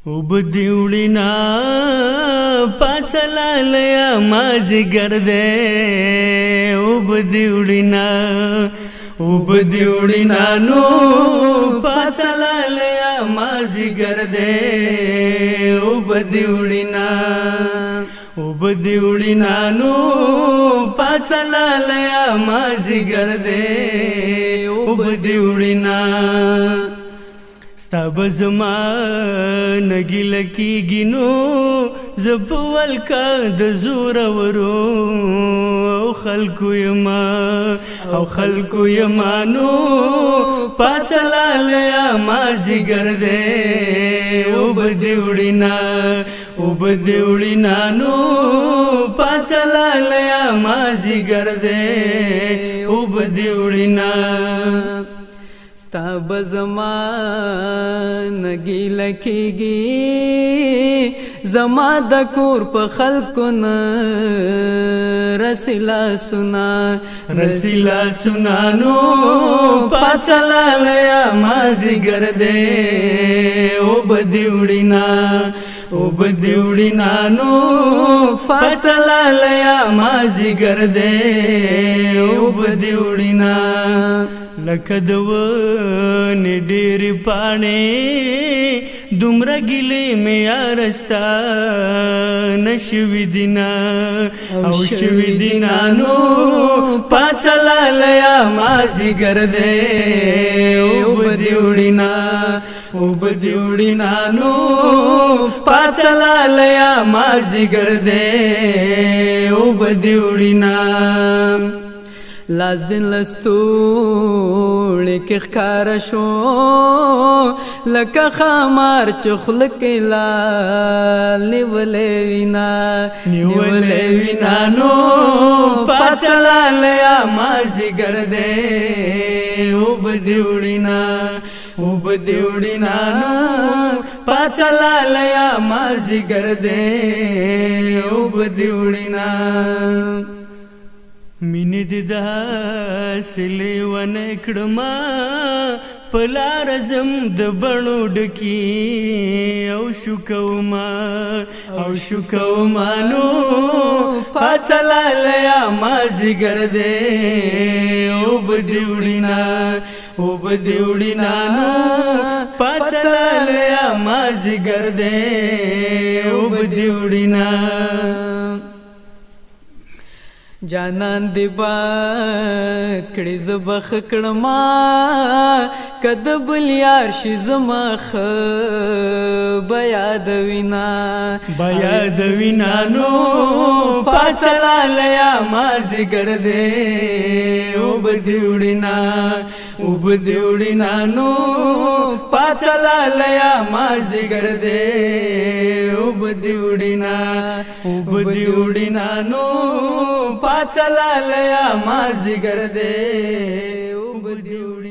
उबदिवडीना पाचलालया माझी गर्दे उबदिवडीना नो पाचलालया माझी गर्दे उबदिवडीना नो पाचलालया माझी गर्दे उबदिवडीना स्ताबजमा नगिल की गिनो जपवल का दजूरवरो खलकु यमानो पाचलालया माझी गर्दे उबदिवडीना नो पाचलालया माझी गर्दे उबदिवडीना स्ताबजमा नगिल कीगी जमा द कोर प खल्कुन रसिला सुनानो पाचलालया माझी गर्दे उबदिवडीना नो पाचलालया माझी गर्दे उबदिवडीना लखदव निडेरी पाणे दुमरा गिले में रस्ता नशविदिना औषविदिना नो पाचलालया माझी गर्दे उबदिवडीना नो पाचलालया माझी गर्दे उबदिवडीना लाज दिन लस्तوړ کې ښکار شو لکه خمار چخل کې لال نیولې وینا نو پاچلالیا مازی ګرځې وبدیوړینا نو پاچلالیا مازی ګرځې وبدیوړینا مینې د داسلې ونه کړما پلار زم د بڼو ډکی او شو کوما نو پاچلالیا مازی ګرځې وبدیوړینا نو پاچلالیا مازی ګرځې وبدیوړینا جانان دی با کړي زبخ کړما کد بل یار شي زما خ بیا د وینا نو پاچلالیا مازی ګرځې وبدیوړینا نو پاچلالیا مازی ګرځې وبدیوړینا نو पाचलालया माझी गर्दे उबदिवडीना